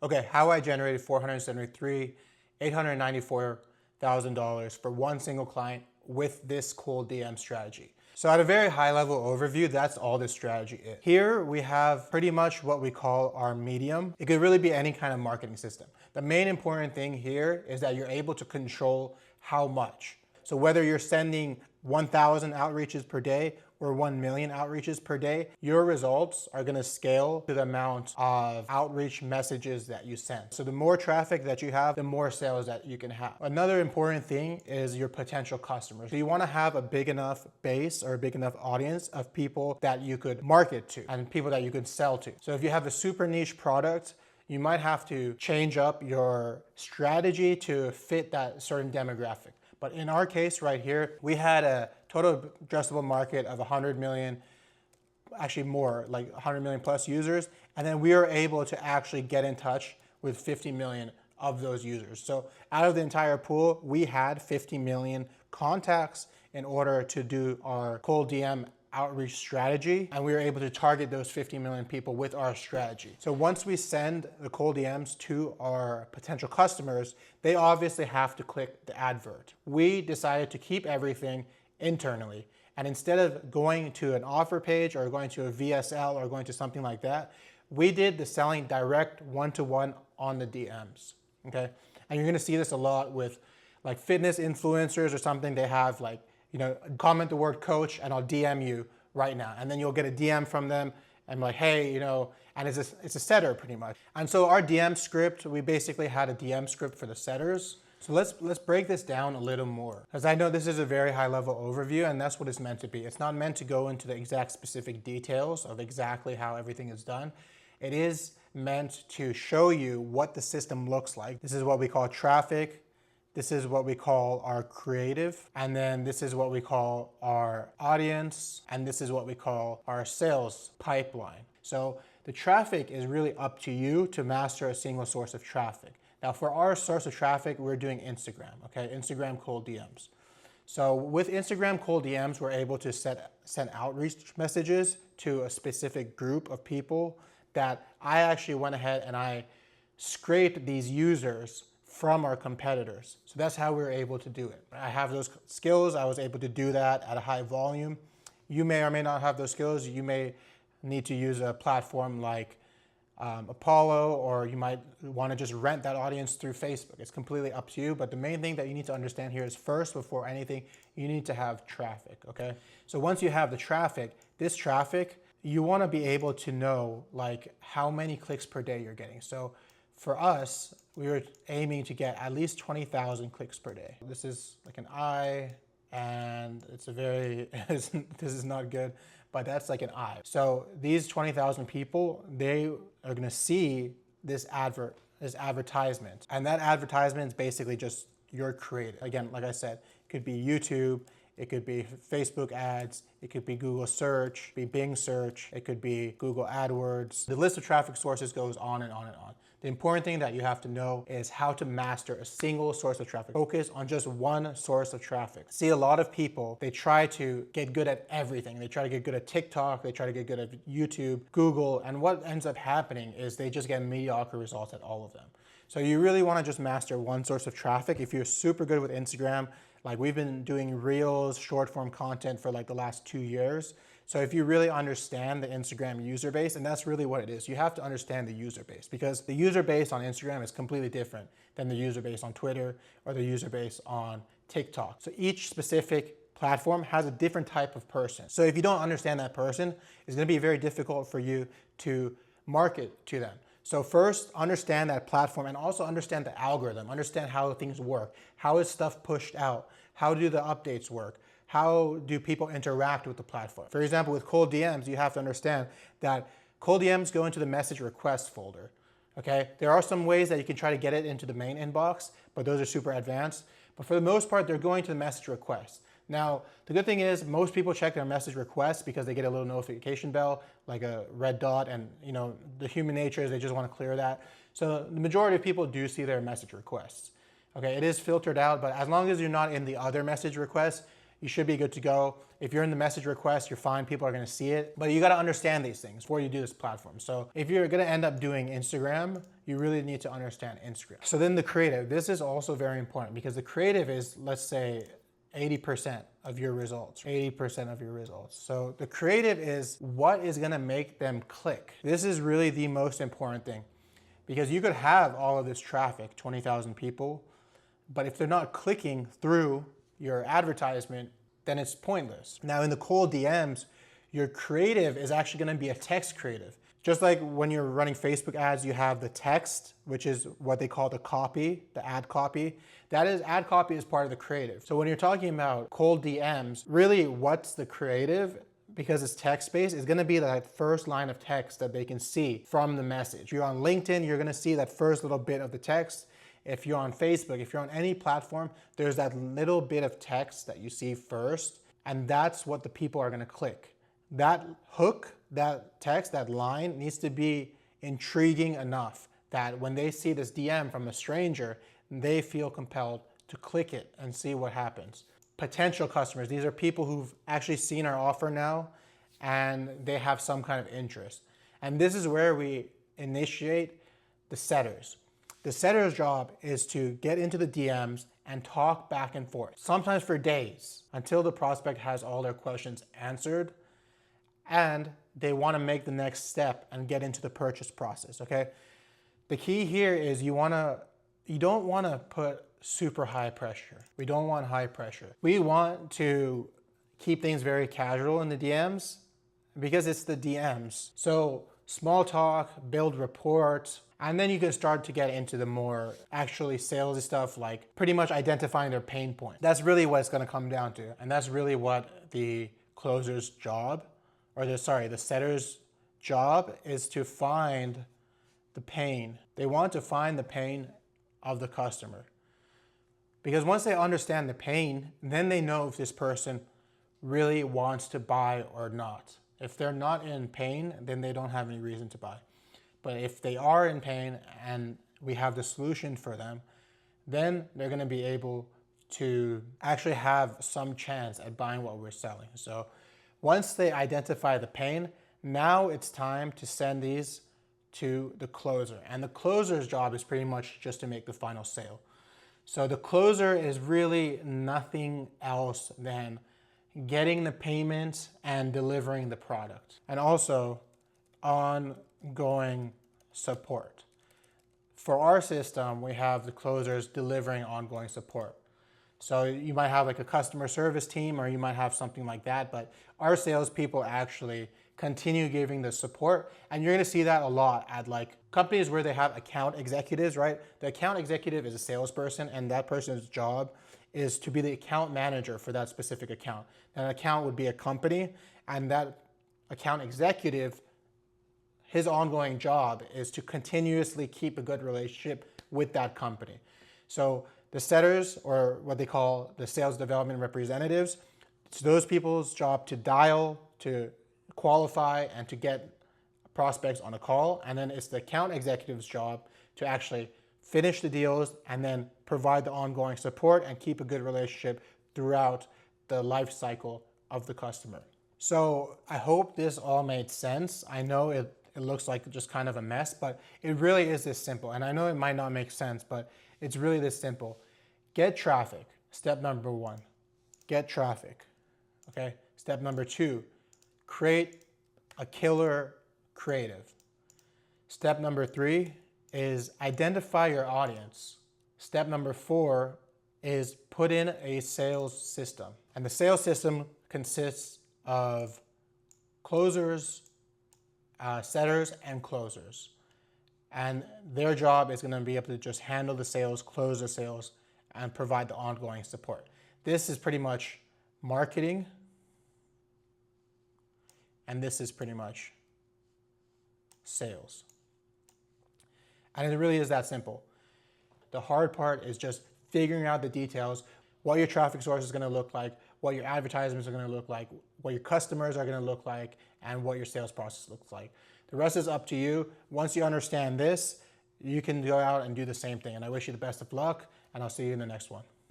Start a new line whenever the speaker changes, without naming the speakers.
Okay, how I generated $894,000 for one single client with this cold DM strategy. So at a very high level overview, that's all this strategy is. Here we have pretty much what we call our medium. It could really be any kind of marketing system. The main important thing here is that you're able to control how much. So whether you're sending 1,000 outreaches per day or 1 million outreaches per day, your results are gonna scale to the amount of outreach messages that you send. So the more traffic that you have, the more sales that you can have. Another important thing is your potential customers. So you wanna have a big enough base or a big enough audience of people that you could market to and people that you could sell to. So if you have a super niche product, you might have to change up your strategy to fit that certain demographic. But in our case right here, we had a total addressable market of 100 million, actually more, like 100 million plus users. And then we were able to actually get in touch with 50 million of those users. So out of the entire pool, we had 50 million contacts in order to do our cold DM outreach strategy, and we were able to target those 50 million people with our strategy. So once we send the cold DMs to our potential customers, they obviously have to click the advert. We decided to keep everything internally, and instead of going to an offer page or going to a VSL or going to something like that, we did the selling direct one-to-one on the DMs, okay? And you're gonna see this a lot with like fitness influencers or something. They have like, you know, comment the word coach and I'll DM you right now. And then you'll get a DM from them and like, hey, you know, and it's a setter pretty much. And so our DM script, we basically had a DM script for the setters. So let's break this down a little more, because I know this is a very high level overview and that's what it's meant to be. It's not meant to go into the exact specific details of exactly how everything is done. It is meant to show you what the system looks like. This is what we call traffic. This is what we call our creative. And then this is what we call our audience. And this is what we call our sales pipeline. So the traffic is really up to you to master a single source of traffic. Now for our source of traffic, we're doing Instagram, okay? Instagram cold DMs. So with Instagram cold DMs, we're able to send outreach messages to a specific group of people that I actually went ahead and I scraped these users from our competitors. So that's how we were able to do it. I have those skills. I was able to do that at a high volume. You may or may not have those skills. You may need to use a platform like Apollo, or you might want to just rent that audience through Facebook. It's completely up to you. But the main thing that you need to understand here is first, before anything, you need to have traffic, okay? So once you have the traffic, this traffic, you want to be able to know like how many clicks per day you're getting. So for us, we were aiming to get at least 20,000 clicks per day. This is like an eye, and it's a very, this is not good, but that's like an eye. So these 20,000 people, they are gonna see this advertisement. And that advertisement is basically just your creative. Again, like I said, it could be YouTube, it could be Facebook ads, it could be Google search, it could be Bing search, it could be Google AdWords. The list of traffic sources goes on and on and on. The important thing that you have to know is how to master a single source of traffic. Focus on just one source of traffic. See, a lot of people, they try to get good at everything. They try to get good at TikTok, they try to get good at YouTube, Google, and what ends up happening is they just get mediocre results at all of them. So you really wanna just master one source of traffic. If you're super good with Instagram, like we've been doing Reels, short form content for like the last 2 years. So if you really understand the Instagram user base, and that's really what it is, you have to understand the user base, because the user base on Instagram is completely different than the user base on Twitter or the user base on TikTok. So each specific platform has a different type of person. So if you don't understand that person, it's gonna be very difficult for you to market to them. So first, understand that platform and also understand the algorithm, understand how things work. How is stuff pushed out? How do the updates work? How do people interact with the platform? For example, with cold DMs, you have to understand that cold DMs go into the message request folder, okay? There are some ways that you can try to get it into the main inbox, but those are super advanced. But for the most part, they're going to the message request. Now, the good thing is most people check their message requests because they get a little notification bell, like a red dot, and you know, the human nature is they just want to clear that. So the majority of people do see their message requests. Okay, it is filtered out, but as long as you're not in the other message requests, you should be good to go. If you're in the message request, you're fine. People are going to see it. But you got to understand these things before you do this platform. So if you're going to end up doing Instagram, you really need to understand Instagram. So then the creative. This is also very important because the creative is, let's say, 80% of your results, 80% of your results. So the creative is what is going to make them click. This is really the most important thing because you could have all of this traffic, 20,000 people, but if they're not clicking through your advertisement, then it's pointless. Now in the cold DMs, your creative is actually going to be a text creative. Just like when you're running Facebook ads, you have the text, which is what they call the copy, the ad copy. Ad copy is part of the creative. So when you're talking about cold DMs, really what's the creative? Because it's text-based, is gonna be that first line of text that they can see from the message. If you're on LinkedIn, you're gonna see that first little bit of the text. If you're on Facebook, if you're on any platform, there's that little bit of text that you see first, and that's what the people are gonna click. That hook, that text, that line needs to be intriguing enough that when they see this DM from a stranger, they feel compelled to click it and see what happens. Potential customers, these are people who've actually seen our offer now and they have some kind of interest. And this is where we initiate the setters. The setter's job is to get into the DMs and talk back and forth, sometimes for days, until the prospect has all their questions answered and they want to make the next step and get into the purchase process, okay? The key here is you don't want to put super high pressure. We don't want high pressure. We want to keep things very casual in the DMs because it's the DMs. So small talk, build rapport, and then you can start to get into the more actually salesy stuff, like pretty much identifying their pain point. That's really what it's going to come down to. And that's really what the closer's job, the setter's job is, to find the pain. They want to find the pain of the customer. Because once they understand the pain, then they know if this person really wants to buy or not. If they're not in pain, then they don't have any reason to buy. But if they are in pain and we have the solution for them, then they're going to be able to actually have some chance at buying what we're selling. So once they identify the pain, now it's time to send these to the closer. And the closer's job is pretty much just to make the final sale. So the closer is really nothing else than getting the payment and delivering the product. And also ongoing support. For our system, we have the closers delivering ongoing support. So you might have like a customer service team or you might have something like that, but our salespeople actually continue giving the support. And you're gonna see that a lot at like companies where they have account executives, right? The account executive is a salesperson and that person's job is to be the account manager for that specific account. An account would be a company, and that account executive, his ongoing job is to continuously keep a good relationship with that company. So the setters, or what they call the sales development representatives, it's those people's job to dial, to qualify, and to get prospects on a call. And then it's the account executive's job to actually finish the deals and then provide the ongoing support and keep a good relationship throughout the life cycle of the customer. So I hope this all made sense. I know it looks like just kind of a mess, but it really is this simple. And I know it might not make sense, but it's really this simple. Get traffic, step number one. Get traffic, okay? Step number two, create a killer creative. Step number three is identify your audience. Step number four is put in a sales system. And the sales system consists of closers, setters, and closers. And their job is going to be able to just handle the sales, close the sales, and provide the ongoing support. This is pretty much marketing, and this is pretty much sales. And it really is that simple. The hard part is just figuring out the details, what your traffic source is going to look like, what your advertisements are going to look like, what your customers are going to look like, and what your sales process looks like. The rest is up to you. Once you understand this, you can go out and do the same thing. And I wish you the best of luck, and I'll see you in the next one.